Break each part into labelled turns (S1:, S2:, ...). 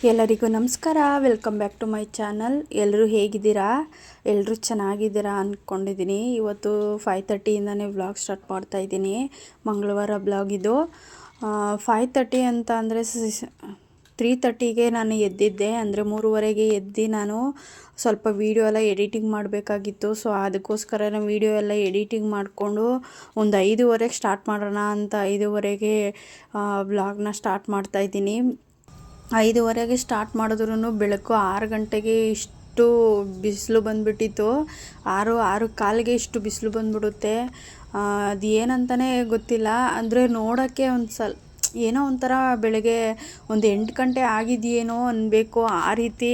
S1: ಎಲ್ಲರಿಗೂ ನಮಸ್ಕಾರ. Welcome back to my channel. ಎಲ್ಲರೂ ಹೇಗಿದ್ದೀರಾ? ಎಲ್ಲರೂ ಚೆನ್ನಾಗಿದ್ದೀರಾ ಅಂದ್ಕೊಂಡಿದ್ದೀನಿ. ಇವತ್ತು 5:30ಇಂದನೇ ವ್ಲಾಗ್ ಸ್ಟಾರ್ಟ್ ಮಾಡ್ತಾಯಿದ್ದೀನಿ. ಮಂಗಳವಾರ ಬ್ಲಾಗ್ ಇದು. 5:30 ಅಂತ ಅಂದರೆ 3:30ಗೆ ನಾನು ಎದ್ದಿದ್ದೆ. ಅಂದರೆ 3:15ಗೆ ಎದ್ದು ನಾನು ಸ್ವಲ್ಪ ವೀಡಿಯೋ ಎಲ್ಲ ಎಡಿಟಿಂಗ್ ಮಾಡಬೇಕಾಗಿತ್ತು. ಸೊ ಅದಕ್ಕೋಸ್ಕರ ನಾನು ವೀಡಿಯೋ ಎಲ್ಲ ಎಡಿಟಿಂಗ್ ಮಾಡಿಕೊಂಡು ಒಂದು 5:15ಗೆ ಸ್ಟಾರ್ಟ್ ಮಾಡೋಣ ಅಂತ 5:15ಗೆ ವ್ಲಾಗ್ನ ಸ್ಟಾರ್ಟ್ ಮಾಡ್ತಾಯಿದ್ದೀನಿ. 5:15ಗೆ ಸ್ಟಾರ್ಟ್ ಮಾಡಿದ್ರೂ ಬೆಳಕು 6 ಗಂಟೆಗೆ ಇಷ್ಟು ಬಿಸಿಲು ಬಂದುಬಿಟ್ಟಿತ್ತು. 6:15ಗೆ ಇಷ್ಟು ಬಿಸಿಲು ಬಂದುಬಿಡುತ್ತೆ. ಅದು ಏನಂತಲೇ ಗೊತ್ತಿಲ್ಲ. ಅಂದರೆ ನೋಡೋಕ್ಕೆ ಏನೋ ಒಂಥರ ಬೆಳಗ್ಗೆ ಒಂದು 8 ಗಂಟೆ ಆಗಿದೆಯೇನೋ ಅನ್ನಬೇಕು, ಆ ರೀತಿ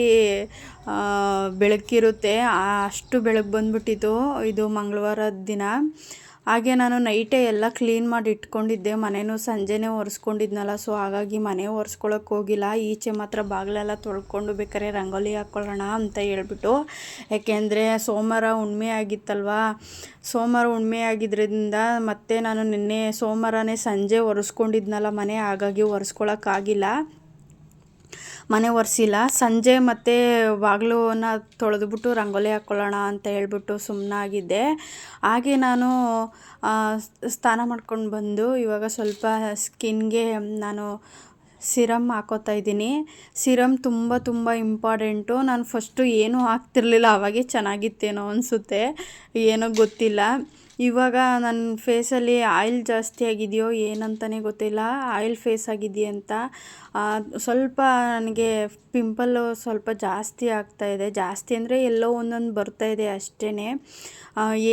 S1: ಬೆಳಕಿರುತ್ತೆ. ಅಷ್ಟು ಬೆಳಕು ಬಂದುಬಿಟ್ಟಿತ್ತು ಇದು ಮಂಗಳವಾರದ ದಿನ. ಹಾಗೆ ನಾನು ನೈಟೇ ಎಲ್ಲ ಕ್ಲೀನ್ ಮಾಡಿ ಇಟ್ಕೊಂಡಿದ್ದೆ. ಮನೆಯೂ ಸಂಜೆನೇ ಒರೆಸ್ಕೊಂಡಿದ್ನಲ್ಲ, ಸೊ ಹಾಗಾಗಿ ಮನೆ ಒರೆಸ್ಕೊಳ್ಳೋಕೆ ಹೋಗಿಲ್ಲ. ಈಚೆ ಮಾತ್ರ ಬಾಗಿಲೆಲ್ಲ ತೊಳ್ಕೊಂಡು ಬೇಕಾದ್ರೆ ರಂಗೋಲಿ ಹಾಕ್ಕೊಳ್ಳೋಣ ಅಂತ ಹೇಳ್ಬಿಟ್ಟು, ಯಾಕೆಂದರೆ ಸೋಮವಾರ ಹುಣ್ಣಿಮೆ ಆಗಿತ್ತಲ್ವ. ಸೋಮವಾರ ಹುಣ್ಣಿಮೆ ಆಗಿದ್ದರಿಂದ ಮತ್ತೆ ನಾನು ನಿನ್ನೆ ಸೋಮವಾರನೇ ಸಂಜೆ ಒರೆಸ್ಕೊಂಡಿದ್ನಲ್ಲ ಮನೆ, ಹಾಗಾಗಿ ಒರೆಸ್ಕೊಳ್ಳೋಕ್ಕಾಗಿಲ್ಲ, ಮನೆ ಒರೆಸಿಲ್ಲ. ಸಂಜೆ ಮತ್ತು ಬಾಗಿಲನ್ನ ತೊಳೆದ್ಬಿಟ್ಟು ರಂಗೋಲಿ ಹಾಕ್ಕೊಳ್ಳೋಣ ಅಂತ ಹೇಳ್ಬಿಟ್ಟು ಸುಮ್ಮನಾಗಿದ್ದೆ. ಹಾಗೆ ನಾನು ಸ್ನಾನ ಮಾಡ್ಕೊಂಡು ಬಂದು ಇವಾಗ ಸ್ವಲ್ಪ ಸ್ಕಿನ್ಗೆ ನಾನು ಸಿರಮ್ ಹಾಕೋತಾ ಇದ್ದೀನಿ. ಸಿರಮ್ ತುಂಬ ಇಂಪಾರ್ಟೆಂಟು. ನಾನು ಫಸ್ಟು ಏನೂ ಹಾಕ್ತಿರ್ಲಿಲ್ಲ, ಅವಾಗೇ ಚೆನ್ನಾಗಿತ್ತೇನೋ ಅನಿಸುತ್ತೆ, ಏನೋ ಗೊತ್ತಿಲ್ಲ. ಇವಾಗ ನನ್ನ ಫೇಸಲ್ಲಿ ಆಯಿಲ್ ಜಾಸ್ತಿ ಆಗಿದೆಯೋ ಏನಂತಲೇ ಗೊತ್ತಿಲ್ಲ, ಆಯಿಲ್ ಫೇಸ್ ಆಗಿದೆಯಂತ. ಸ್ವಲ್ಪ ನನಗೆ ಪಿಂಪಲ್ಲು ಸ್ವಲ್ಪ ಜಾಸ್ತಿ ಆಗ್ತಾಯಿದೆ. ಜಾಸ್ತಿ ಅಂದರೆ ಎಲ್ಲೋ ಒಂದೊಂದು ಬರ್ತಾಯಿದೆ ಅಷ್ಟೇ.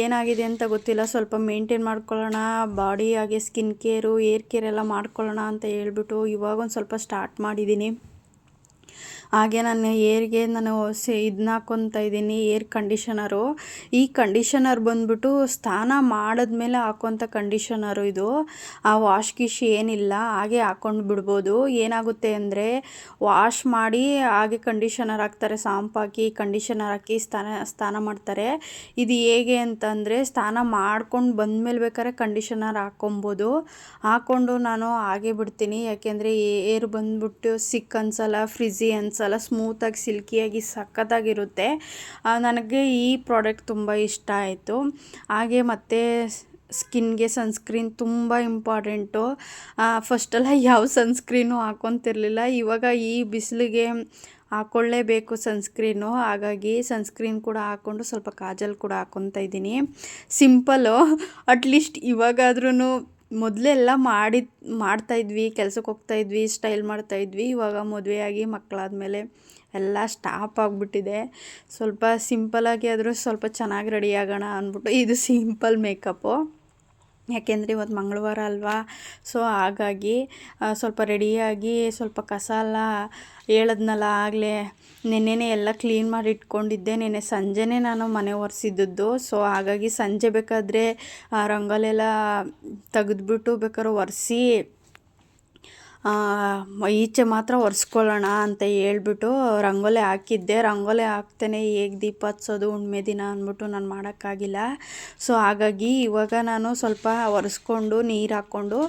S1: ಏನಾಗಿದೆ ಅಂತ ಗೊತ್ತಿಲ್ಲ. ಸ್ವಲ್ಪ ಮೇಂಟೈನ್ ಮಾಡ್ಕೊಳ್ಳೋಣ ಬಾಡಿ, ಹಾಗೆ ಸ್ಕಿನ್ ಕೇರು, ಏರ್ ಕೇರ್ ಎಲ್ಲ ಮಾಡ್ಕೊಳ್ಳೋಣ ಅಂತ ಹೇಳ್ಬಿಟ್ಟು ಇವಾಗೊಂದು ಸ್ವಲ್ಪ ಸ್ಟಾರ್ಟ್ ಮಾಡಿದ್ದೀನಿ. ಹಾಗೆ ನಾನು ಏರ್ಗೆ ಇದನ್ನ ಹಾಕ್ಕೊತಾ ಇದ್ದೀನಿ, ಏರ್ ಕಂಡೀಷನರು. ಈ ಕಂಡೀಷನರ್ ಬಂದ್ಬಿಟ್ಟು ಸ್ನಾನ ಮಾಡಿದ್ಮೇಲೆ ಹಾಕೋಂಥ ಕಂಡೀಷನರು ಇದು. ವಾಶ್ ಗಿಶ್ ಏನಿಲ್ಲ, ಹಾಗೆ ಹಾಕ್ಕೊಂಡು ಬಿಡ್ಬೋದು. ಏನಾಗುತ್ತೆ ಅಂದರೆ ವಾಶ್ ಮಾಡಿ ಹಾಗೆ ಕಂಡೀಷನರ್ ಹಾಕ್ತಾರೆ, ಶಾಂಪು ಹಾಕಿ ಕಂಡೀಷನರ್ ಹಾಕಿ ಸ್ನಾನ ಮಾಡ್ತಾರೆ. ಇದು ಹೇಗೆ ಅಂತಂದರೆ ಸ್ನಾನ ಮಾಡ್ಕೊಂಡು ಬಂದಮೇಲೆ ಬೇಕಾದ್ರೆ ಕಂಡೀಷನರ್ ಹಾಕ್ಕೊಬೋದು. ಹಾಕ್ಕೊಂಡು ನಾನು ಹಾಗೆ ಬಿಡ್ತೀನಿ, ಯಾಕೆಂದರೆ ಏರ್ ಬಂದ್ಬಿಟ್ಟು ಸಿಕ್ ಅನಿಸಲ್ಲ, ಫ್ರಿಝಿ ಅನಿಸಲ್ಲ, ಸ್ಮೂತಾಗಿ ಸಿಲ್ಕಿಯಾಗಿ ಸಖತ್ತಾಗಿರುತ್ತೆ. ನನಗೆ ಈ ಪ್ರಾಡಕ್ಟ್ ತುಂಬ ಇಷ್ಟ ಆಯಿತು. ಹಾಗೆ ಮತ್ತು ಸ್ಕಿನ್ಗೆ ಸನ್ಸ್ಕ್ರೀನ್ ತುಂಬ ಇಂಪಾರ್ಟೆಂಟು. ಫಸ್ಟೆಲ್ಲ ಯಾವ ಸನ್ಸ್ಕ್ರೀನು ಹಾಕ್ಕೊತಿರ್ಲಿಲ್ಲ, ಇವಾಗ ಈ ಬಿಸಿಲಿಗೆ ಹಾಕ್ಕೊಳ್ಳೇಬೇಕು ಸನ್ಸ್ಕ್ರೀನು. ಹಾಗಾಗಿ ಸನ್ಸ್ಕ್ರೀನ್ ಕೂಡ ಹಾಕ್ಕೊಂಡು ಸ್ವಲ್ಪ ಕಾಜಲ್ ಕೂಡ ಹಾಕ್ಕೊತಾ ಇದ್ದೀನಿ. ಸಿಂಪಲ್ಲು, ಅಟ್ಲೀಸ್ಟ್ ಇವಾಗಾದ್ರೂ. ಮೊದಲೆಲ್ಲ ಮಾಡ್ತಾಯಿದ್ವಿ, ಕೆಲ್ಸಕ್ಕೆ ಹೋಗ್ತಾಯಿದ್ವಿ, ಸ್ಟೈಲ್ ಮಾಡ್ತಾಯಿದ್ವಿ. ಇವಾಗ ಮದುವೆಯಾಗಿ ಮಕ್ಕಳಾದಮೇಲೆ ಎಲ್ಲ ಸ್ಟಾಪ್ ಆಗಿಬಿಟ್ಟಿದೆ. ಸ್ವಲ್ಪ ಸಿಂಪಲ್ಲಾಗಿ ಆದರೂ ಸ್ವಲ್ಪ ಚೆನ್ನಾಗಿ ರೆಡಿ ಆಗೋಣ ಅಂದ್ಬಿಟ್ಟು ಇದು ಸಿಂಪಲ್ ಮೇಕಪ್ಪು. ಯಾಕೆಂದರೆ ಇವತ್ತು ಮಂಗಳವಾರ ಅಲ್ವಾ, ಸೊ ಹಾಗಾಗಿ ಸ್ವಲ್ಪ ರೆಡಿಯಾಗಿ ಸ್ವಲ್ಪ ಕಸ ಎಲ್ಲ ಹೇಳಿದ್ನಲ್ಲ ಆಗಲೇ, ನೆನ್ನೆನೇ ಎಲ್ಲ ಕ್ಲೀನ್ ಮಾಡಿ ಇಟ್ಕೊಂಡಿದ್ದೆ. ನೆನ್ನೆ ಸಂಜೆನೇ ನಾನು ಮನೆ ಒರೆಸಿದ್ದದ್ದು. ಸೊ ಹಾಗಾಗಿ ಸಂಜೆ ಬೇಕಾದರೆ ರಂಗೋಲಿ ಎಲ್ಲ ತೆಗೆದ್ಬಿಟ್ಟು ಬೇಕಾದ್ರೆ ಒರೆಸಿ ಈಚೆ ಮಾತ್ರ ಒರೆಸ್ಕೊಳ್ಳೋಣ ಅಂತ ಹೇಳ್ಬಿಟ್ಟು ರಂಗೋಲಿ ಹಾಕಿದ್ದೆ. ರಂಗೋಲಿ ಹಾಕ್ತೇನೆ ಹೇಗೆ ದೀಪ ಹಚ್ಚೋದು ಹುಣ್ಣಿಮೆ ದಿನ ಅಂದ್ಬಿಟ್ಟು ನಾನು ಮಾಡೋಕ್ಕಾಗಿಲ್ಲ. ಸೊ ಹಾಗಾಗಿ ಇವಾಗ ನಾನು ಸ್ವಲ್ಪ ಒರೆಸ್ಕೊಂಡು ನೀರು ಹಾಕ್ಕೊಂಡು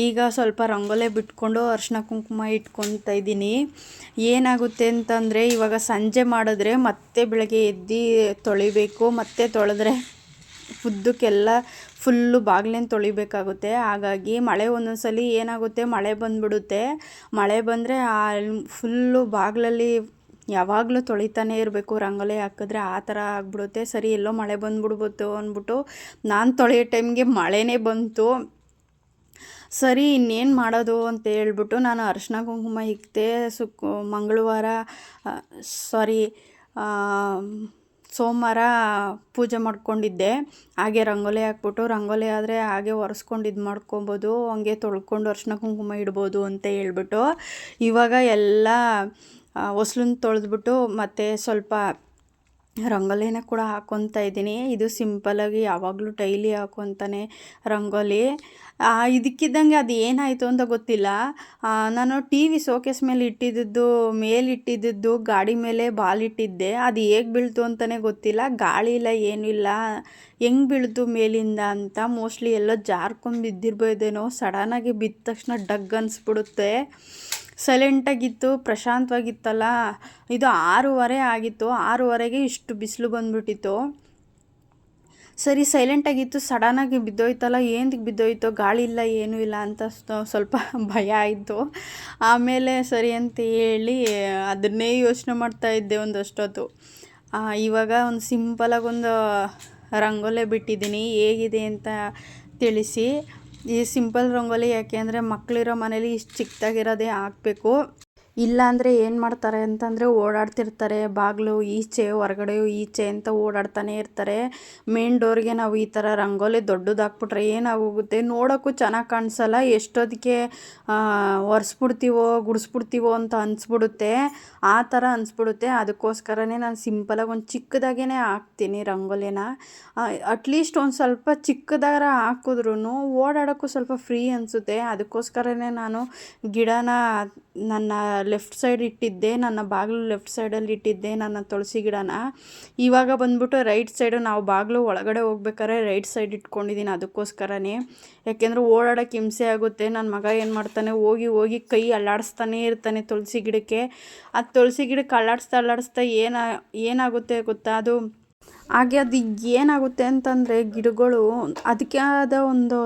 S1: ಈಗ ಸ್ವಲ್ಪ ರಂಗೋಲಿ ಬಿಟ್ಕೊಂಡು ಅರಿಶಿನ ಕುಂಕುಮ ಇಟ್ಕೊತಾ ಇದ್ದೀನಿ. ಏನಾಗುತ್ತೆ ಅಂತಂದರೆ ಇವಾಗ ಸಂಜೆ ಮಾಡಿದ್ರೆ ಮತ್ತೆ ಬೆಳಗ್ಗೆ ಎದ್ದು ತೊಳಿಬೇಕು, ಮತ್ತೆ ತೊಳೆದ್ರೆ ಉದ್ದಕ್ಕೆಲ್ಲ ಫುಲ್ಲು ಬಾಗಿಲೇನು ತೊಳಿಬೇಕಾಗುತ್ತೆ. ಹಾಗಾಗಿ ಮಳೆ ಒಂದೊಂದು ಸಲ ಏನಾಗುತ್ತೆ, ಮಳೆ ಬಂದುಬಿಡುತ್ತೆ. ಮಳೆ ಬಂದರೆ ಫುಲ್ಲು ಬಾಗಿಲಲ್ಲಿ ಯಾವಾಗಲೂ ತೊಳಿತಾನೇ ಇರಬೇಕು ರಂಗೋಲಿ ಹಾಕಿದ್ರೆ, ಆ ಥರ ಆಗಿಬಿಡುತ್ತೆ. ಸರಿ ಎಲ್ಲೋ ಮಳೆ ಬಂದುಬಿಡ್ಬೋದು ಅಂದ್ಬಿಟ್ಟು ನಾನು ತೊಳೆಯೋ ಟೈಮ್ಗೆ ಮಳೆನೇ ಬಂತು. ಸರಿ ಇನ್ನೇನು ಮಾಡೋದು ಅಂತ ಹೇಳ್ಬಿಟ್ಟು ನಾನು ಅರಿಶಿನ ಕುಂಕುಮ ಇಕ್ತೆ. ಸೋಮವಾರ ಪೂಜೆ ಮಾಡ್ಕೊಂಡಿದ್ದೆ. ಹಾಗೆ ರಂಗೋಲಿ ಹಾಕ್ಬಿಟ್ಟು, ರಂಗೋಲಿ ಆದರೆ ಹಾಗೆ ಒರೆಸ್ಕೊಂಡು ಇದು ಮಾಡ್ಕೊಬೋದು, ಹಂಗೆ ತೊಳ್ಕೊಂಡು ಅರಿಶಿನ ಕುಂಕುಮ ಇಡ್ಬೋದು ಅಂತ ಹೇಳ್ಬಿಟ್ಟು ಇವಾಗ ಎಲ್ಲ ಹೊಸ್ಲನ್ನ ತೊಳೆದ್ಬಿಟ್ಟು ಮತ್ತು ಸ್ವಲ್ಪ ರಂಗೋಲಿನ ಕೂಡ ಹಾಕ್ಕೊತಾ ಇದ್ದೀನಿ. ಇದು ಸಿಂಪಲ್ಲಾಗಿ ಯಾವಾಗಲೂ ಡೈಲಿ ಹಾಕ್ಕೊತಾನೆ ರಂಗೋಲಿ. ಇದಕ್ಕಿದ್ದಂಗೆ ಅದು ಏನಾಯಿತು ಅಂತ ಗೊತ್ತಿಲ್ಲ. ನಾನು ಟಿ ವಿ ಶೋಕೇಸ್ ಮೇಲೆ ಇಟ್ಟಿದ್ದು ಗಾಡಿ ಮೇಲೆ ಬಾಲಿಟ್ಟಿದ್ದೆ. ಅದು ಹೇಗೆ ಬೀಳ್ತು ಅಂತಲೇ ಗೊತ್ತಿಲ್ಲ, ಗಾಳಿ ಇಲ್ಲ ಏನೂ ಇಲ್ಲ, ಹೆಂಗೆ ಬೀಳ್ತು ಮೇಲಿಂದ ಅಂತ. ಮೋಸ್ಟ್ಲಿ ಎಲ್ಲೋ ಜಾರ್ಕೊಂಡು ಬಿದ್ದಿರ್ಬೋದೇನೋ. ಸಡನ್ನಾಗಿ ಬಿದ್ದ ತಕ್ಷಣ ಡಗ್ ಅನಿಸ್ಬಿಡುತ್ತೆ. ಸೈಲೆಂಟಾಗಿತ್ತು, ಪ್ರಶಾಂತವಾಗಿತ್ತಲ್ಲ. ಇದು 6:30 ಆಗಿತ್ತು. 6:30ಗೆ ಇಷ್ಟು ಬಿಸಿಲು ಬಂದ್ಬಿಟ್ಟಿತ್ತು. ಸರಿ ಸೈಲೆಂಟಾಗಿತ್ತು, ಸಡನ್ನಾಗಿ ಬಿದ್ದೋಯ್ತಲ್ಲ, ಏನಕ್ಕೆ ಬಿದ್ದೋಯ್ತೋ, ಗಾಳಿ ಇಲ್ಲ ಏನೂ ಇಲ್ಲ ಅಂತ ಸ್ವಲ್ಪ ಭಯ ಆಯಿತು. ಆಮೇಲೆ ಸರಿ ಅಂತ ಹೇಳಿ ಅದನ್ನೇ ಯೋಚನೆ ಮಾಡ್ತಾಯಿದ್ದೆ ಒಂದಷ್ಟೊತ್ತು. ಇವಾಗ ಒಂದು ಸಿಂಪಲಾಗಿ ಒಂದು ರಂಗೋಲಿ ಬಿಟ್ಟಿದ್ದೀನಿ, ಹೇಗಿದೆ ಅಂತ ತಿಳಿಸಿ. ಈ ಸಿಂಪಲ್ ರಂಗೋಲಿ ಯಾಕೆ ಅಂದರೆ ಮಕ್ಕಳಿರೋ ಮನೇಲಿ ಇಷ್ಟು ಚಿಕ್ಕದಾಗಿರೋದೇ ಹಾಕಬೇಕು. ಇಲ್ಲಾಂದರೆ ಏನು ಮಾಡ್ತಾರೆ ಅಂತಂದರೆ ಓಡಾಡ್ತಿರ್ತಾರೆ, ಬಾಗಿಲು ಈಚೆ ಹೊರಗಡೆ ಈಚೆ ಅಂತ ಓಡಾಡ್ತಾನೆ ಇರ್ತಾರೆ. ಮೇನ್ ಡೋರ್ಗೆ ನಾವು ಈ ಥರ ರಂಗೋಲಿ ದೊಡ್ಡದು ಹಾಕ್ಬಿಟ್ರೆ ಏನಾಗೋಗುತ್ತೆ, ನೋಡೋಕ್ಕೂ ಚೆನ್ನಾಗಿ ಕಾಣಿಸಲ್ಲ. ಎಷ್ಟೊತ್ತಿಗೆ ಒರೆಸ್ಬಿಡ್ತೀವೋ ಗುಡಿಸ್ಬಿಡ್ತೀವೋ ಅಂತ ಅನಿಸ್ಬಿಡುತ್ತೆ, ಆ ಥರ ಅನಿಸ್ಬಿಡುತ್ತೆ. ಅದಕ್ಕೋಸ್ಕರನೇ ನಾನು ಸಿಂಪಲಾಗಿ ಒಂದು ಚಿಕ್ಕದಾಗೇ ಹಾಕ್ತೀನಿ ರಂಗೋಲಿನ. ಅಟ್ಲೀಸ್ಟ್ ಒಂದು ಸ್ವಲ್ಪ ಚಿಕ್ಕದಾರ ಹಾಕಿದ್ರೂ ಓಡಾಡೋಕ್ಕೂ ಸ್ವಲ್ಪ ಫ್ರೀ ಅನಿಸುತ್ತೆ. ಅದಕ್ಕೋಸ್ಕರನೇ ನಾನು ಗಿಡನ ನನ್ನ ಲೆಫ್ಟ್ ಸೈಡ್ ಇಟ್ಟಿದ್ದೆ, ನನ್ನ ಬಾಗಿಲು ಲೆಫ್ಟ್ ಸೈಡಲ್ಲಿ ಇಟ್ಟಿದ್ದೆ ನನ್ನ ತುಳಸಿ ಗಿಡನ. ಇವಾಗ ಬಂದ್ಬಿಟ್ಟು ರೈಟ್ ಸೈಡು, ನಾವು ಬಾಗಿಲು ಒಳಗಡೆ ಹೋಗ್ಬೇಕಾದ್ರೆ ರೈಟ್ ಸೈಡ್ ಇಟ್ಕೊಂಡಿದ್ದೀನಿ. ಅದಕ್ಕೋಸ್ಕರನೇ, ಯಾಕೆಂದರೆ ಓಡಾಡೋಕ್ಕೆ ಹಿಂಸೆ ಆಗುತ್ತೆ. ನನ್ನ ಮಗ ಏನು ಮಾಡ್ತಾನೆ, ಹೋಗಿ ಹೋಗಿ ಕೈ ಅಲ್ಲಾಡಿಸ್ತಾನೇ ಇರ್ತಾನೆ ತುಳಸಿ ಗಿಡಕ್ಕೆ. ಆ ತುಳಸಿ ಗಿಡಕ್ಕೆ ಅಲ್ಲಾಡಿಸ್ತಾ ಏನಾಗುತ್ತೆ ಗೊತ್ತಾ, ಅದು ಹಾಗೆ ಅದು ಏನಾಗುತ್ತೆ ಅಂತಂದರೆ ಗಿಡಗಳು ಅದಕ್ಕೆ ಆದ ಒಂದು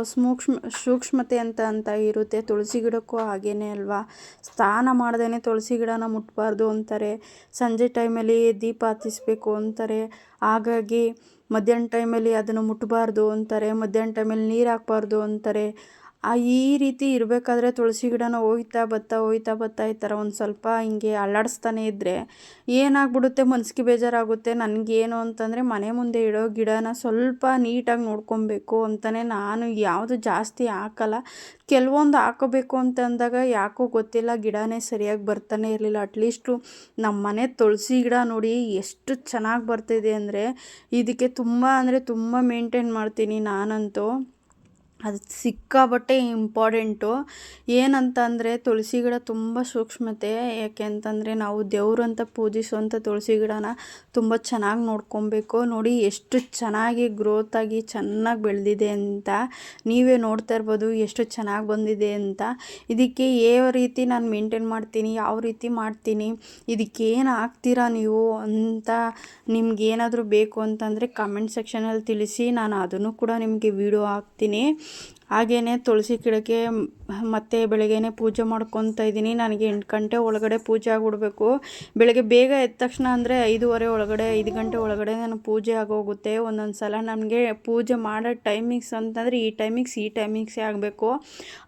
S1: ಸೂಕ್ಷ್ಮತೆ ಅಂತ ಇರುತ್ತೆ. ತುಳಸಿ ಗಿಡಕ್ಕೂ ಹಾಗೇನೆ ಅಲ್ವಾ. ಸ್ನಾನ ಮಾಡ್ದೇ ತುಳಸಿ ಗಿಡನ ಮುಟ್ಬಾರ್ದು ಅಂತಾರೆ. ಸಂಜೆ ಟೈಮಲ್ಲಿ ದೀಪ ಹತ್ತಿಸ್ಬೇಕು ಅಂತಾರೆ. ಹಾಗಾಗಿ ಮಧ್ಯಾಹ್ನ ಟೈಮಲ್ಲಿ ಅದನ್ನು ಮುಟ್ಬಾರ್ದು ಅಂತಾರೆ. ಮಧ್ಯಾಹ್ನ ಟೈಮಲ್ಲಿ ನೀರು ಹಾಕ್ಬಾರ್ದು ಅಂತಾರೆ. ಈ ರೀತಿ ಇರಬೇಕಾದ್ರೆ ತುಳಸಿ ಗಿಡನ ಹೋಯ್ತಾ ಬತ್ತಾ ಈ ಥರ ಒಂದು ಸ್ವಲ್ಪ ಹಿಂಗೆ ಅಲ್ಲಾಡಿಸ್ತಾನೆ ಇದ್ದರೆ ಏನಾಗ್ಬಿಡುತ್ತೆ, ಮನಸ್ಸಿಗೆ ಬೇಜಾರಾಗುತ್ತೆ. ನನಗೇನು ಅಂತಂದರೆ ಮನೆ ಮುಂದೆ ಇಡೋ ಗಿಡನ ಸ್ವಲ್ಪ ನೀಟಾಗಿ ನೋಡ್ಕೊಬೇಕು ಅಂತಲೇ ನಾನು ಯಾವುದು ಜಾಸ್ತಿ ಹಾಕಲ್ಲ. ಕೆಲವೊಂದು ಹಾಕೋಬೇಕು ಅಂತ ಅಂದಾಗ ಯಾಕೋ ಗೊತ್ತಿಲ್ಲ ಗಿಡನೇ ಸರಿಯಾಗಿ ಬರ್ತಾನೆ ಇರಲಿಲ್ಲ. ಅಟ್ಲೀಸ್ಟು ನಮ್ಮ ಮನೆ ತುಳಸಿ ಗಿಡ ನೋಡಿ ಎಷ್ಟು ಚೆನ್ನಾಗಿ ಬರ್ತಿದೆ ಅಂದರೆ, ಇದಕ್ಕೆ ತುಂಬ ಮೇಂಟೈನ್ ಮಾಡ್ತೀನಿ ನಾನಂತೂ. ಅದು ಸಿಕ್ಕಾಪಟ್ಟೆ ಇಂಪಾರ್ಟೆಂಟು. ಏನಂತ ಅಂದರೆ ತುಳಸಿ ಗಿಡ ತುಂಬ ಸೂಕ್ಷ್ಮತೆ. ಯಾಕೆ ಅಂತಂದರೆ ನಾವು ದೇವರು ಅಂತ ಪೂಜಿಸುವಂಥ ತುಳಸಿ ಗಿಡನ ತುಂಬ ಚೆನ್ನಾಗಿ ನೋಡ್ಕೊಬೇಕು. ನೋಡಿ ಎಷ್ಟು ಚೆನ್ನಾಗಿ ಗ್ರೋತಾಗಿ ಚೆನ್ನಾಗಿ ಬೆಳೆದಿದೆ ಅಂತ. ನೀವೇ ನೋಡ್ತಾ ಇರ್ಬೋದು ಎಷ್ಟು ಚೆನ್ನಾಗಿ ಬಂದಿದೆ ಅಂತ. ಇದಕ್ಕೆ ಯಾವ ರೀತಿ ನಾನು ಮೇಂಟೈನ್ ಮಾಡ್ತೀನಿ, ಯಾವ ರೀತಿ ಮಾಡ್ತೀನಿ, ಇದಕ್ಕೇನು ಹಾಕ್ತೀರಾ ನೀವು ಅಂತ ನಿಮ್ಗೇನಾದರೂ ಬೇಕು ಅಂತಂದರೆ ಕಮೆಂಟ್ ಸೆಕ್ಷನಲ್ಲಿ ತಿಳಿಸಿ. ನಾನು ಅದನ್ನು ಕೂಡ ನಿಮಗೆ ವಿಡಿಯೋ ಹಾಕ್ತೀನಿ. ಹಾಗೆಯೇ ತುಳಸಿ ಗಿಡಕ್ಕೆ ಮತ್ತೆ ಬೆಳಗ್ಗೆನೇ ಪೂಜೆ ಮಾಡ್ಕೊತಾ ಇದ್ದೀನಿ. ನನಗೆ 8 ಗಂಟೆ ಒಳಗಡೆ ಪೂಜೆ ಆಗಿಬಿಡ್ಬೇಕು. ಬೆಳಗ್ಗೆ ಬೇಗ ಎದ್ದ ತಕ್ಷಣ ಅಂದರೆ 5:15 ಒಳಗಡೆ 5 ಗಂಟೆ ಒಳಗಡೆ ನಾನು ಪೂಜೆ ಆಗೋಗುತ್ತೆ. ಒಂದೊಂದು ಸಲ ನನಗೆ ಪೂಜೆ ಮಾಡೋ ಟೈಮಿಂಗ್ಸ್ ಅಂತಂದರೆ ಈ ಟೈಮಿಂಗ್ಸೇ ಆಗಬೇಕು.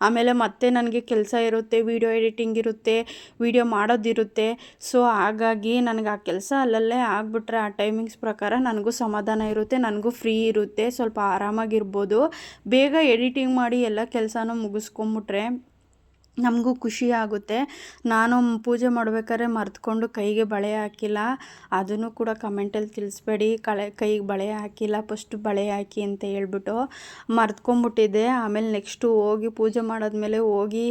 S1: ಆಮೇಲೆ ಮತ್ತೆ ನನಗೆ ಕೆಲಸ ಇರುತ್ತೆ, ವಿಡಿಯೋ ಎಡಿಟಿಂಗ್ ಇರುತ್ತೆ, ವಿಡಿಯೋ ಮಾಡೋದಿರುತ್ತೆ. ಸೊ ಹಾಗಾಗಿ ನನಗೆ ಆ ಕೆಲಸ ಅಲ್ಲಲ್ಲೇ ಆಗಿಬಿಟ್ರೆ ಆ ಟೈಮಿಂಗ್ಸ್ ಪ್ರಕಾರ ನನಗೂ ಸಮಾಧಾನ ಇರುತ್ತೆ, ನನಗೂ ಫ್ರೀ ಇರುತ್ತೆ, ಸ್ವಲ್ಪ ಆರಾಮಾಗಿರ್ಬೋದು. ಬೇಗ ಎಡಿಟಿಂಗ್ ಮಾಡಿ ಎಲ್ಲ ಕೆಲಸನೂ ಮುಗಿಸ್ಕೊಂಬಿಟ್ರೆ ನಮಗೂ ಖುಷಿ ಆಗುತ್ತೆ. ನಾನು ಪೂಜೆ ಮಾಡಬೇಕಾದ್ರೆ ಮರೆತ್ಕೊಂಡು ಕೈಗೆ ಬಳೆ ಹಾಕಿಲ್ಲ, ಅದನ್ನು ಕೂಡ ಕಮೆಂಟಲ್ಲಿ ತಿಳಿಸ್ಬೇಡಿ. ಕೈಗೆ ಬಳೆ ಹಾಕಿಲ್ಲ, ಫಸ್ಟು ಬಳೆ ಹಾಕಿ ಅಂತ ಹೇಳ್ಬಿಟ್ಟು ಮರೆತ್ಕೊಂಡ್ಬಿಟ್ಟಿದ್ದೆ. ಆಮೇಲೆ ನೆಕ್ಸ್ಟು ಹೋಗಿ ಪೂಜೆ ಮಾಡಾದ್ಮೇಲೆ ಹೋಗಿ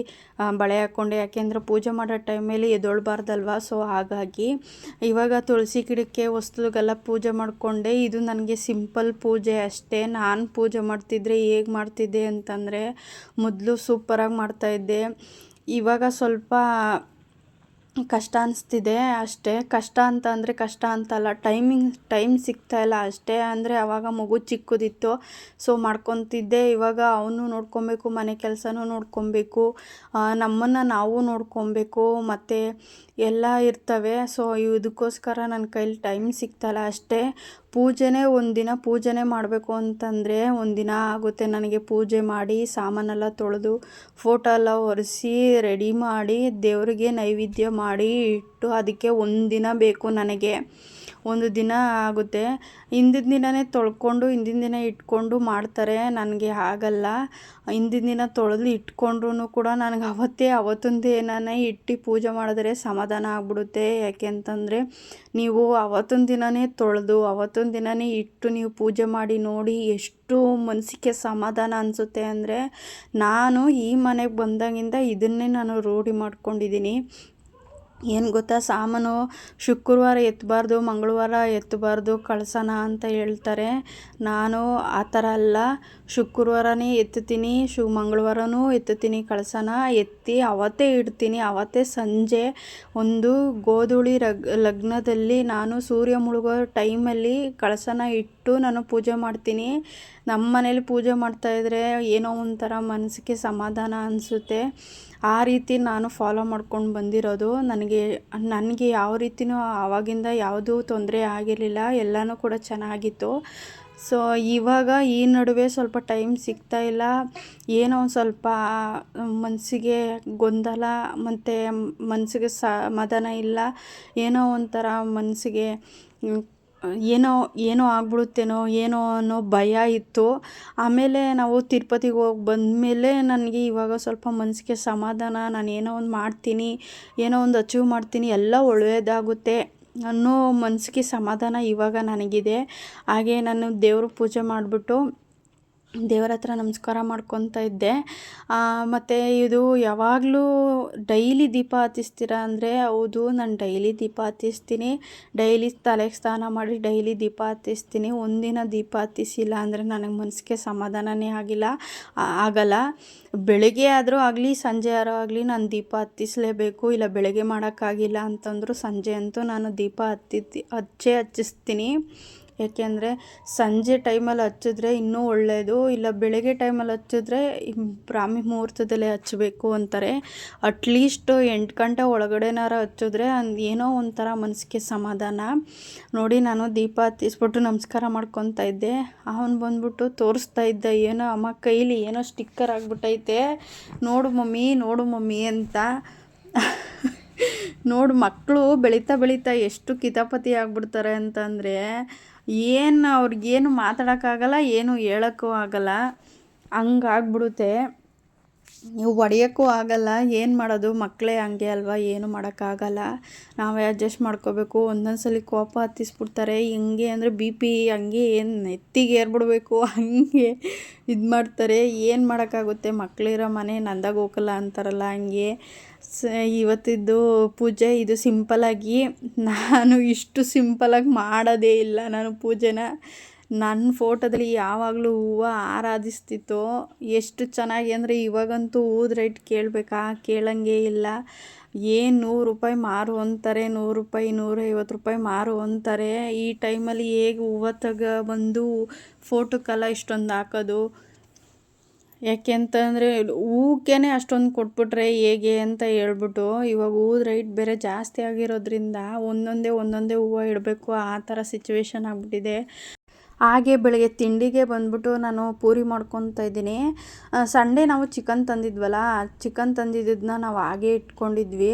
S1: ಬಳೆ ಹಾಕ್ಕೊಂಡೆ. ಯಾಕೆಂದರೆ ಪೂಜೆ ಮಾಡೋ ಟೈಮಲ್ಲಿ ಎದ್ದೊಳ್ಬಾರ್ದಲ್ವ. ಸೊ ಹಾಗಾಗಿ ಇವಾಗ ತುಳಸಿ ಗಿಡಕ್ಕೆ ವಸ್ತುಗೆಲ್ಲ ಪೂಜೆ ಮಾಡಿಕೊಂಡೆ. ಇದು ನನಗೆ ಸಿಂಪಲ್ ಪೂಜೆ ಅಷ್ಟೇ. ನಾನು ಪೂಜೆ ಮಾಡ್ತಿದ್ರೆ ಹೇಗೆ ಮಾಡ್ತಿದ್ದೆ ಅಂತಂದರೆ ಮೊದಲು ಸೂಪರಾಗಿ ಮಾಡ್ತಾಯಿದ್ದೆ. ಇವಾಗ ಸ್ವಲ್ಪ ಕಷ್ಟ ಅನಿಸ್ತಿದೆ ಅಷ್ಟೇ. ಕಷ್ಟ ಅಂತಲ್ಲ, ಟೈಮ್ ಸಿಗ್ತಾಯಿಲ್ಲ ಅಷ್ಟೇ. ಅಂದರೆ ಆವಾಗ ಮಗು ಚಿಕ್ಕದಿತ್ತು, ಸೊ ಮಾಡ್ಕೊತಿದ್ದೆ. ಇವಾಗ ಅವನು ನೋಡ್ಕೊಬೇಕು, ಮನೆ ಕೆಲಸನೂ ನೋಡ್ಕೊಬೇಕು, ನಮ್ಮನ್ನು ನಾವು ನೋಡ್ಕೊಬೇಕು, ಮತ್ತು ಎಲ್ಲ ಇರ್ತವೆ. ಸೊ ಇದಕ್ಕೋಸ್ಕರ ನನ್ನ ಕೈಲಿ ಟೈಮ್ ಸಿಗ್ತಾಯಿಲ್ಲ ಅಷ್ಟೇ. ಒಂದಿನ ಪೂಜೆನೇ ಮಾಡಬೇಕು ಅಂತಂದರೆ ಒಂದಿನ ಆಗುತ್ತೆ ನನಗೆ. ಪೂಜೆ ಮಾಡಿ ಸಾಮಾನೆಲ್ಲ ತೊಳೆದು ಫೋಟೋ ಎಲ್ಲ ಒರೆಸಿ ರೆಡಿ ಮಾಡಿ ದೇವರಿಗೆ ನೈವೇದ್ಯ ಮಾಡಿ ಇಟ್ಟು ಅದಕ್ಕೆ ಒಂದಿನ ಬೇಕು ನನಗೆ. ಒಂದು ದಿನ ಆಗುತ್ತೆ. ಹಿಂದಿನ ದಿನವೇ ತೊಳ್ಕೊಂಡು ಹಿಂದಿನ ದಿನ ಇಟ್ಕೊಂಡು ಮಾಡ್ತಾರೆ. ನನಗೆ ಆಗಲ್ಲ. ಹಿಂದಿನ ದಿನ ತೊಳೆದು ಇಟ್ಕೊಂಡ್ರೂ ಕೂಡ ನನಗೆ ಅವತ್ತಿನ ದಿನನೇ ಇಟ್ಟು ಪೂಜೆ ಮಾಡಿದ್ರೆ ಸಮಾಧಾನ ಆಗ್ಬಿಡುತ್ತೆ. ಯಾಕೆ ಅಂತಂದರೆ ನೀವು ಅವತ್ತಿನ ದಿನವೇ ತೊಳೆದು ಅವತ್ತಿನ ದಿನವೇ ಇಟ್ಟು ನೀವು ಪೂಜೆ ಮಾಡಿ ನೋಡಿ ಎಷ್ಟು ಮನಸ್ಸಿಗೆ ಸಮಾಧಾನ ಅನಿಸುತ್ತೆ ಅಂದರೆ. ನಾನು ಈ ಮನೆಗೆ ಬಂದಾಗಿಂದ ಇದನ್ನೇ ನಾನು ರೂಢಿ ಮಾಡ್ಕೊಂಡಿದ್ದೀನಿ. ಏನು ಗೊತ್ತಾ, ಸಾಮಾನು ಶುಕ್ರವಾರ ಎತ್ತಬಾರ್ದು, ಮಂಗಳವಾರ ಎತ್ತಬಾರ್ದು ಕಳಸನ ಅಂತ ಹೇಳ್ತಾರೆ. ನಾನು ಆ ಥರ ಅಲ್ಲ, ಶುಕ್ರವಾರನೇ ಎತ್ತುತ್ತೀನಿ, ಮಂಗಳವಾರನೂ ಎತ್ತುತ್ತೀನಿ ಕಳಸನ. ಎತ್ತಿ ಅವತ್ತೇ ಇಡ್ತೀನಿ. ಅವತ್ತೇ ಸಂಜೆ ಒಂದು ಗೋಧೂಳಿ ಲಗ್ನದಲ್ಲಿ ನಾನು ಸೂರ್ಯ ಮುಳುಗೋ ಟೈಮಲ್ಲಿ ಕಳಸನ ಇಟ್ಟು ನಾನು ಪೂಜೆ ಮಾಡ್ತೀನಿ. ನಮ್ಮ ಮನೇಲಿ ಪೂಜೆ ಮಾಡ್ತಾಯಿದ್ರೆ ಏನೋ ಒಂಥರ ಮನಸ್ಸಿಗೆ ಸಮಾಧಾನ ಅನಿಸುತ್ತೆ. ಆ ರೀತಿ ನಾನು ಫಾಲೋ ಮಾಡ್ಕೊಂಡು ಬಂದಿರೋದು. ನನಗೆ ಯಾವ ರೀತಿಯೂ ಆವಾಗಿಂದ ಯಾವುದೂ ತೊಂದರೆ ಆಗಿರಲಿಲ್ಲ, ಎಲ್ಲನೂ ಕೂಡ ಚೆನ್ನಾಗಿತ್ತು. ಸೊ ಇವಾಗ ಈ ನಡುವೆ ಸ್ವಲ್ಪ ಟೈಮ್ ಸಿಗ್ತಾಯಿಲ್ಲ, ಏನೋ ಒಂದು ಸ್ವಲ್ಪ ಮನಸ್ಸಿಗೆ ಗೊಂದಲ ಮತ್ತು ಮನಸ್ಸಿಗೆ ಸಮಾಧಾನ ಇಲ್ಲ. ಏನೋ ಒಂಥರ ಮನಸ್ಸಿಗೆ ಏನೋ ಆಗ್ಬಿಡುತ್ತೇನೋ ಏನೋ ಅನ್ನೋ ಭಯ ಇತ್ತು. ಆಮೇಲೆ ನಾವು ತಿರುಪತಿಗೆ ಹೋಗಿ ಬಂದಮೇಲೆ ನನಗೆ ಇವಾಗ ಸ್ವಲ್ಪ ಮನಸ್ಸಿಗೆ ಸಮಾಧಾನ. ನಾನು ಏನೋ ಒಂದು ಮಾಡ್ತೀನಿ, ಏನೋ ಒಂದು ಅಚೀವ್ ಮಾಡ್ತೀನಿ, ಎಲ್ಲ ಒಳ್ಳೆಯದಾಗುತ್ತೆ ಅನ್ನೋ ಮನಸ್ಸಿಗೆ ಸಮಾಧಾನ ಇವಾಗ ನನಗಿದೆ. ಹಾಗೆ ನಾನು ದೇವ್ರ ಪೂಜೆ ಮಾಡಿಬಿಟ್ಟು ದೇವರ ಹತ್ರ ನಮಸ್ಕಾರ ಮಾಡ್ಕೊತಾ ಇದ್ದೆ. ಮತ್ತು ಇದು ಯಾವಾಗಲೂ ಡೈಲಿ ದೀಪ ಹತ್ತಿಸ್ತೀರಾ ಅಂದರೆ, ಹೌದು, ನಾನು ಡೈಲಿ ದೀಪ ಹತ್ತಿಸ್ತೀನಿ. ಡೈಲಿ ತಲೆಗೆ ಸ್ನಾನ ಮಾಡಿ ಡೈಲಿ ದೀಪ ಹತ್ತಿಸ್ತೀನಿ. ಒಂದಿನ ದೀಪ ಹತ್ತಿಸಿಲ್ಲ ಅಂದರೆ ನನಗೆ ಮನಸ್ಸಿಗೆ ಸಮಾಧಾನನೇ ಆಗಲ್ಲ. ಬೆಳಗ್ಗೆ ಆದರೂ ಆಗಲಿ ಸಂಜೆ ಆದರೂ ಆಗಲಿ ನಾನು ದೀಪ ಹತ್ತಿಸಲೇಬೇಕು. ಇಲ್ಲ ಬೆಳಗ್ಗೆ ಮಾಡೋಕ್ಕಾಗಿಲ್ಲ ಅಂತಂದರೂ ಸಂಜೆ ಅಂತೂ ನಾನು ದೀಪ ಹಚ್ಚಿಸ್ತೀನಿ. ಏಕೆಂದರೆ ಸಂಜೆ ಟೈಮಲ್ಲಿ ಹಚ್ಚಿದ್ರೆ ಇನ್ನೂ ಒಳ್ಳೆಯದು. ಇಲ್ಲ ಬೆಳಗ್ಗೆ ಟೈಮಲ್ಲಿ ಹಚ್ಚಿದ್ರೆ ಬ್ರಾಹ್ಮಿ ಮುಹೂರ್ತದಲ್ಲೇ ಹಚ್ಚಬೇಕು ಅಂತಾರೆ. ಅಟ್ಲೀಸ್ಟ್ 8 ಗಂಟೆ ಒಳಗಡೆನಾರ ಹಚ್ಚಿದ್ರೆ ಏನೋ ಒಂಥರ ಮನಸ್ಸಿಗೆ ಸಮಾಧಾನ. ನೋಡಿ, ನಾನು ದೀಪ ಹತ್ತಿಸ್ಬಿಟ್ಟು ನಮಸ್ಕಾರ ಮಾಡ್ಕೊತಾ ಇದ್ದೆ. ಅವನು ಬಂದ್ಬಿಟ್ಟು ತೋರಿಸ್ತಾ ಇದ್ದ, ಏನೋ ಅಮ್ಮ ಕೈಲಿ ಏನೋ ಸ್ಟಿಕ್ಕರ್ ಆಗಿಬಿಟ್ಟೈತೆ, ನೋಡು ಮಮ್ಮಿ ಅಂತ. ನೋಡು, ಮಕ್ಕಳು ಬೆಳೀತಾ ಎಷ್ಟು ಕಿತಾಪತಿ ಆಗ್ಬಿಡ್ತಾರೆ ಅಂತಂದರೆ, ಅವ್ರಿಗೇನು ಮಾತಾಡೋಕ್ಕಾಗಲ್ಲ, ಏನು ಹೇಳೋಕ್ಕೂ ಆಗಲ್ಲ, ಹಂಗಾಗ್ಬಿಡುತ್ತೆ. ನೀವು ಹೊಡೆಯೋಕ್ಕೂ ಆಗಲ್ಲ. ಏನು ಮಾಡೋದು, ಮಕ್ಕಳೇ ಹಂಗೆ ಅಲ್ವಾ, ಏನು ಮಾಡೋಕ್ಕಾಗಲ್ಲ. ನಾವೇ ಅಡ್ಜಸ್ಟ್ ಮಾಡ್ಕೋಬೇಕು. ಒಂದೊಂದು ಸಲ ಕೋಪ ಹತ್ತಿಸ್ಬಿಡ್ತಾರೆ. ಹಿಂಗೆ ಅಂದರೆ BP ಹಂಗೆ ಏನು ನೆತ್ತಿಗೆ ಏರ್ಬಿಡ್ಬೇಕು, ಹಂಗೆ ಇದು ಮಾಡ್ತಾರೆ. ಏನು ಮಾಡೋಕ್ಕಾಗುತ್ತೆ, ಮಕ್ಕಳಿರೋ ಮನೆ ನಂದಾಗ ಹೋಗಲ್ಲ ಅಂತಾರಲ್ಲ, ಹಂಗೆ. ಇವತ್ತಿದ್ದು ಪೂಜೆ ಇದು ಸಿಂಪಲ್ಲಾಗಿ, ನಾನು ಇಷ್ಟು ಸಿಂಪಲ್ಲಾಗಿ ಮಾಡೋದೇ ಇಲ್ಲ. ನಾನು ಪೂಜೆನ ನನ್ನ ಫೋಟೋದಲ್ಲಿ ಯಾವಾಗಲೂ ಹೂವು ಆರಾಧಿಸ್ತಿತ್ತೋ, ಎಷ್ಟು ಚೆನ್ನಾಗಿ ಅಂದರೆ, ಇವಾಗಂತೂ ಹೂದ ರೇಟ್ ಕೇಳಂಗೆ ಇಲ್ಲ. ಏನು ₹100 ಮಾರು ಅಂತಾರೆ, ₹100 ₹150 ಮಾರು ಅಂತಾರೆ. ಈ ಟೈಮಲ್ಲಿ ಹೇಗೆ ಹೂವು ಬಂದು ಫೋಟೋಕ್ಕೆಲ್ಲ ಇಷ್ಟೊಂದು ಹಾಕೋದು? ಯಾಕೆ ಅಂತಂದರೆ ಹೂಕ್ಕೇ ಅಷ್ಟೊಂದು ಕೊಟ್ಬಿಟ್ರೆ ಹೇಗೆ ಅಂತ ಹೇಳ್ಬಿಟ್ಟು, ಇವಾಗ ಹೂದ ರೇಟ್ ಬೇರೆ ಜಾಸ್ತಿ ಆಗಿರೋದ್ರಿಂದ ಒಂದೊಂದೇ ಹೂವು ಇಡಬೇಕು, ಆ ಥರ ಸಿಚುವೇಶನ್ ಆಗಿಬಿಟ್ಟಿದೆ. ಹಾಗೆ ಬೆಳಗ್ಗೆ ತಿಂಡಿಗೆ ಬಂದ್ಬಿಟ್ಟು ನಾನು ಪೂರಿ ಮಾಡ್ಕೊತಾ ಇದ್ದೀನಿ. ಸಂಡೇ ನಾವು ಚಿಕನ್ ತಂದಿದ್ವಲ್ಲ, ಚಿಕನ್ ತಂದಿದ್ದನ್ನ ನಾವು ಹಾಗೆ ಇಟ್ಕೊಂಡಿದ್ವಿ.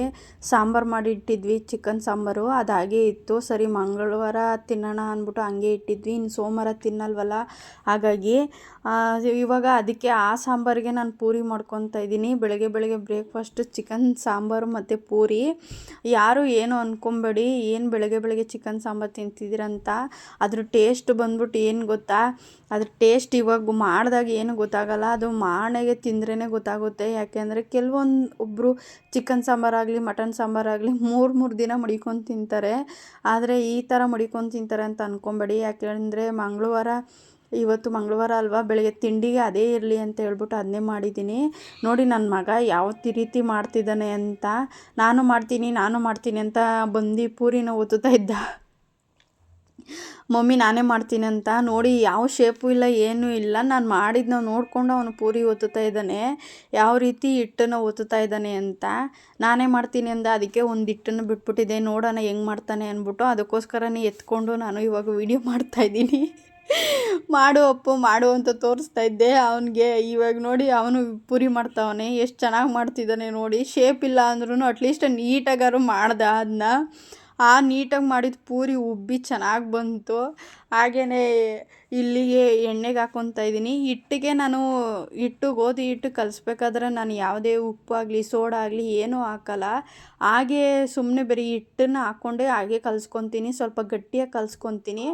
S1: ಸಾಂಬಾರು ಮಾಡಿ ಇಟ್ಟಿದ್ವಿ, ಚಿಕನ್ ಸಾಂಬಾರು ಅದು ಹಾಗೆ ಇತ್ತು. ಸರಿ ಮಂಗಳವಾರ ತಿನ್ನೋಣ ಅಂದ್ಬಿಟ್ಟು ಹಂಗೆ ಇಟ್ಟಿದ್ವಿ. ಇನ್ನು ಸೋಮವಾರ ತಿನ್ನಲ್ವಲ್ಲ, ಹಾಗಾಗಿ ಇವಾಗ ಅದಕ್ಕೆ ಆ ಸಾಂಬಾರಿಗೆ ನಾನು ಪೂರಿ ಮಾಡ್ಕೊತಾ ಇದ್ದೀನಿ. ಬೆಳಗ್ಗೆ ಬ್ರೇಕ್ಫಾಸ್ಟ್ ಚಿಕನ್ ಸಾಂಬಾರು ಮತ್ತು ಪೂರಿ. ಯಾರು ಏನು ಅಂದ್ಕೊಬೇಡಿ, ಏನು ಬೆಳಗ್ಗೆ ಚಿಕನ್ ಸಾಂಬಾರು ತಿಂತಿದ್ದೀರಂತ. ಅದ್ರ ಟೇಸ್ಟ್ ಬಂದ್ಬಿಟ್ಟು ಏನು ಗೊತ್ತಾ, ಅದ್ರ ಟೇಸ್ಟ್ ಇವಾಗ ಮಾಡಿದಾಗ ಏನು ಗೊತ್ತಾಗಲ್ಲ, ಅದು ಮಾಣೆಗೆ ತಿಂದ್ರೇ ಗೊತ್ತಾಗುತ್ತೆ. ಯಾಕೆಂದರೆ ಒಬ್ಬರು ಚಿಕನ್ ಸಾಂಬಾರಾಗಲಿ ಮಟನ್ ಸಾಂಬಾರಾಗಲಿ 3 ದಿನ ಮಡಿಕೊಂಡು ತಿಂತಾರೆ. ಆದರೆ ಈ ಥರ ಮಡಿಕೊಂಡು ತಿಂತಾರೆ ಅಂತ ಅಂದ್ಕೊಬೇಡಿ. ಯಾಕೆಂದರೆ ಇವತ್ತು ಮಂಗಳವಾರ ಅಲ್ವಾ, ಬೆಳಗ್ಗೆ ತಿಂಡಿಗೆ ಅದೇ ಇರಲಿ ಅಂತ ಹೇಳ್ಬಿಟ್ಟು ಅದನ್ನೇ ಮಾಡಿದ್ದೀನಿ. ನೋಡಿ ನನ್ನ ಮಗ ಯಾವ ರೀತಿ ಮಾಡ್ತಿದ್ದಾನೆ ಅಂತ. ನಾನು ಮಾಡ್ತೀನಿ ಅಂತ ಬಂದು ಪೂರಿನ ಒತ್ತುತ್ತಾ ಇದ್ದ. ಮಮ್ಮಿ ನಾನೇ ಮಾಡ್ತೀನಿ ಅಂತ. ನೋಡಿ, ಯಾವ ಶೇಪು ಇಲ್ಲ, ಏನೂ ಇಲ್ಲ. ನಾನು ಮಾಡಿದ್ನ ನೋಡಿಕೊಂಡು ಅವನು ಪೂರಿ ಒತ್ತುತ್ತಾ ಇದ್ದಾನೆ, ಯಾವ ರೀತಿ ಹಿಟ್ಟನ್ನು ಒತ್ತುತ್ತಾ ಇದ್ದಾನೆ ಅಂತ. ನಾನೇ ಮಾಡ್ತೀನಿ ಅಂದ, ಅದಕ್ಕೆ ಒಂದು ಹಿಟ್ಟನ್ನು ಬಿಟ್ಬಿಟ್ಟಿದ್ದೆ, ನೋಡೋಣ ಹೆಂಗೆ ಮಾಡ್ತಾನೆ ಅಂದ್ಬಿಟ್ಟು. ಅದಕ್ಕೋಸ್ಕರನೇ ಎತ್ಕೊಂಡು ನಾನು ಇವಾಗ ವೀಡಿಯೋ ಮಾಡ್ತಾಯಿದ್ದೀನಿ. ಮಾಡು ಅಂತ ತೋರಿಸ್ತಾ ಇದ್ದೆ ಅವನಿಗೆ. ಇವಾಗ ನೋಡಿ, ಅವನು ಪೂರಿ ಮಾಡ್ತಾವನೆ, ಎಷ್ಟು ಚೆನ್ನಾಗಿ ಮಾಡ್ತಿದ್ದಾನೆ ನೋಡಿ. ಶೇಪ್ ಇಲ್ಲ ಅಂದ್ರೂ ಅಟ್ಲೀಸ್ಟ್ ನೀಟಾಗಾರು ಮಾಡ್ದ ಅದನ್ನ. ನೀಟಾಗಿ ಮಾಡಿದ ಪೂರಿ ಉಬ್ಬಿ ಚೆನ್ನಾಗಿ ಬಂತು. ಹಾಗೆಯೇ ಇಲ್ಲಿಗೆ ಎಣ್ಣೆಗೆ ಹಾಕ್ಕೊತಾ ಇದ್ದೀನಿ. ಹಿಟ್ಟಿಗೆ ನಾನು ಗೋಧಿ ಹಿಟ್ಟು ಕಲಿಸ್ಬೇಕಾದ್ರೆ ನಾನು ಯಾವುದೇ ಉಪ್ಪು ಆಗಲಿ ಸೋಡಾ ಆಗಲಿ ಏನೂ ಹಾಕಲ್ಲ. ಹಾಗೇ ಸುಮ್ಮನೆ ಬರೀ ಹಿಟ್ಟನ್ನು ಹಾಕ್ಕೊಂಡೆ ಹಾಗೆ ಕಲಿಸ್ಕೊತೀನಿ. ಸ್ವಲ್ಪ ಗಟ್ಟಿಯಾಗಿ ಕಲಿಸ್ಕೊತೀನಿ.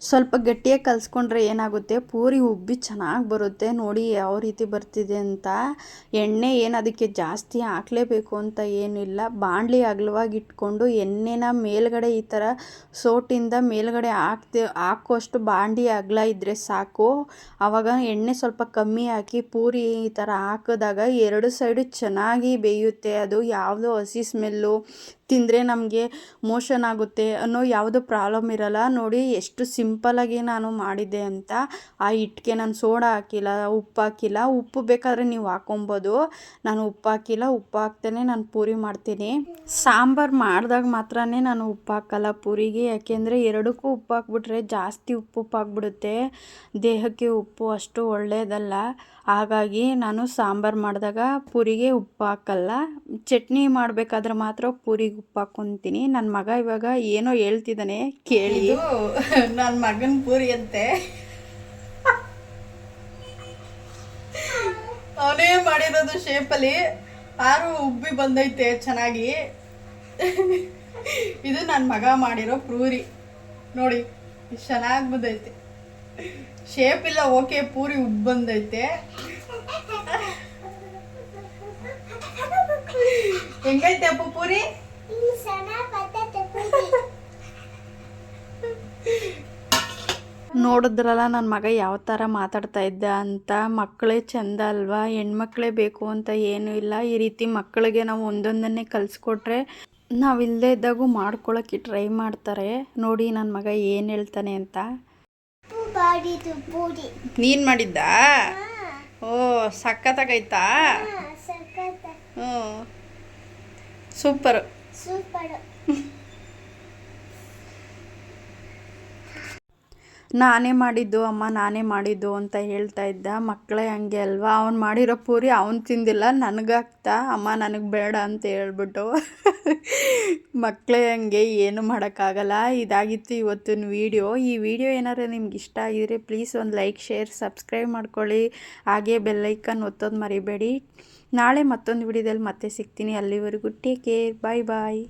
S1: ಸ್ವಲ್ಪ ಗಟ್ಟಿಯಾಗಿ ಕಲಿಸ್ಕೊಂಡ್ರೆ ಏನಾಗುತ್ತೆ, ಪೂರಿ ಉಬ್ಬಿ ಚೆನ್ನಾಗಿ ಬರುತ್ತೆ. ನೋಡಿ ಯಾವ ರೀತಿ ಬರ್ತಿದೆ ಅಂತ. ಎಣ್ಣೆ ಏನು ಅದಕ್ಕೆ ಜಾಸ್ತಿ ಹಾಕಲೇಬೇಕು ಅಂತ ಏನಿಲ್ಲ. ಬಾಣಲಿ ಅಗಲವಾಗಿ ಇಟ್ಕೊಂಡು ಎಣ್ಣೆನ ಮೇಲ್ಗಡೆ ಈ ಥರ ಸೋಟಿಂದ ಮೇಲ್ಗಡೆ ಹಾಕೋಷ್ಟು ಬಾಂಡಿ ಅಗಲ ಇದ್ದರೆ ಸಾಕು. ಆವಾಗ ಎಣ್ಣೆ ಸ್ವಲ್ಪ ಕಮ್ಮಿ ಹಾಕಿ ಪೂರಿ ಈ ಥರ ಹಾಕಿದಾಗ ಎರಡು ಸೈಡು ಚೆನ್ನಾಗಿ ಬೇಯುತ್ತೆ. ಅದು ಯಾವುದೋ ಹಸಿ ಸ್ಮೆಲ್ಲು ತಿಂದರೆ ನಮಗೆ ಮೋಷನ್ ಆಗುತ್ತೆ ಅನ್ನೋ ಯಾವುದೋ ಪ್ರಾಬ್ಲಮ್ ಇರಲ್ಲ. ನೋಡಿ ಎಷ್ಟು ಸಿಂಪಲ್ಲಾಗಿ ನಾನು ಮಾಡಿದ್ದೆ ಅಂತ. ಆ ಹಿಟ್ಟಿಗೆ ನಾನು ಸೋಡಾ ಹಾಕಿಲ್ಲ, ಉಪ್ಪು ಹಾಕಿಲ್ಲ. ಉಪ್ಪು ಬೇಕಾದರೆ ನೀವು ಹಾಕೊಬೋದು. ನಾನು ಉಪ್ಪು ಹಾಕಿಲ್ಲ. ಉಪ್ಪು ಹಾಕ್ತೇನೆ ನಾನು ಪೂರಿ ಮಾಡ್ತೀನಿ. ಸಾಂಬಾರು ಮಾಡಿದಾಗ ಮಾತ್ರ ನಾನು ಉಪ್ಪು ಹಾಕಲ್ಲ ಪೂರಿಗೆ. ಯಾಕೆಂದರೆ ಎರಡಕ್ಕೂ ಉಪ್ಪು ಹಾಕ್ಬಿಟ್ರೆ ಜಾಸ್ತಿ ಉಪ್ಪು ಹಾಕ್ಬಿಡುತ್ತೆ. ದೇಹಕ್ಕೆ ಉಪ್ಪು ಅಷ್ಟು ಒಳ್ಳೆಯದಲ್ಲ. ಹಾಗಾಗಿ ನಾನು ಸಾಂಬಾರು ಮಾಡಿದಾಗ ಪೂರಿಗೆ ಉಪ್ಪು ಹಾಕಲ್ಲ. ಚಟ್ನಿ ಮಾಡಬೇಕಾದ್ರೆ ಮಾತ್ರ ಪೂರಿಗೆ ಉಪ್ಪು ಹಾಕ್ಕೊತೀನಿ. ನನ್ನ ಮಗ ಇವಾಗ ಏನೋ ಹೇಳ್ತಿದ್ದಾನೆ ಕೇಳಿ. ನನ್ನ ಮಗನ ಪೂರಿ ಅಂತೆ, ಅವನೇ ಮಾಡಿರೋದು ಶೇಪಲ್ಲಿ. ಆರು ಉಬ್ಬಿ ಬಂದೈತೆ ಚೆನ್ನಾಗಿ. ಇದು ನನ್ನ ಮಗ ಮಾಡಿರೋ ಪೂರಿ ನೋಡಿ ಎಷ್ಟು ಚೆನ್ನಾಗಿ ಬಂದೈತೆ. ಶೇಪ್ ಇಲ್ಲ ಓಕೆ, ಪೂರಿ ಉಬ್ಬಿ ಬಂದೈತೆ. ಹೆಂಗೈತೆ ಅಪ್ಪ ಪೂರಿ? ನೋಡಿದ್ರಲ್ಲ ನನ್ನ ಮಗ ಯಾವ ಥರ ಮಾತಾಡ್ತಾ ಇದ್ದ ಅಂತ. ಮಕ್ಕಳೇ ಚೆಂದ ಅಲ್ವಾ, ಹೆಣ್ಮಕ್ಳೇ ಬೇಕು ಅಂತ ಏನೂ ಇಲ್ಲ. ಈ ರೀತಿ ಮಕ್ಕಳಿಗೆ ನಾವು ಒಂದೊಂದನ್ನೇ ಕಲಿಸ್ಕೊಟ್ರೆ ನಾವಿಲ್ಲದೆ ಇದ್ದಾಗೂ ಮಾಡ್ಕೊಳ್ಳೋಕ್ಕೆ ಟ್ರೈ ಮಾಡ್ತಾರೆ. ನೋಡಿ ನನ್ನ ಮಗ ಏನು ಹೇಳ್ತಾನೆ ಅಂತ. ನೀನು ಮಾಡಿದ್ದಾ? ಓ ಸಖತ್ತಾಗೈತಾ? ಹ್ಞೂ ಸೂಪರು. ನಾನೇ ಮಾಡಿದ್ದು ಅಮ್ಮ, ನಾನೇ ಮಾಡಿದ್ದು ಅಂತ ಹೇಳ್ತಾ ಇದ್ದ. ಮಕ್ಕಳೇ ಹಂಗೆ ಅಲ್ವಾ, ಅವ್ನು ಮಾಡಿರೋ ಪೂರಿ ಅವ್ನು ತಿಂದಿಲ್ಲ, ನನಗಾಗ್ತಾ ಅಮ್ಮ ನನಗೆ ಬೇಡ ಅಂತ ಹೇಳ್ಬಿಟ್ಟು. ಮಕ್ಕಳೇ ಹಂಗೆ, ಏನು ಮಾಡೋಕ್ಕಾಗಲ್ಲ. ಇದಾಗಿತ್ತು ಇವತ್ತಿನ ವೀಡಿಯೋ. ಈ ವಿಡಿಯೋ ಏನಾದ್ರು ನಿಮ್ಗೆ ಇಷ್ಟ ಆಗಿದ್ರೆ ಪ್ಲೀಸ್ ಒಂದು ಲೈಕ್, ಶೇರ್, ಸಬ್ಸ್ಕ್ರೈಬ್ ಮಾಡ್ಕೊಳ್ಳಿ. ಹಾಗೆ ಬೆಲ್ಲೈಕನ್ ಒತ್ತೋದು ಮರಿಬೇಡಿ. ನಾಳೆ ಮತ್ತೊಂದು ವಿಡಿಯೋದಲ್ಲಿ ಮತ್ತೆ ಸಿಗ್ತೀನಿ. ಅಲ್ಲಿವರೆಗೂ ಟೇಕ್ ಕೇರ್, ಬಾಯ್ ಬಾಯ್.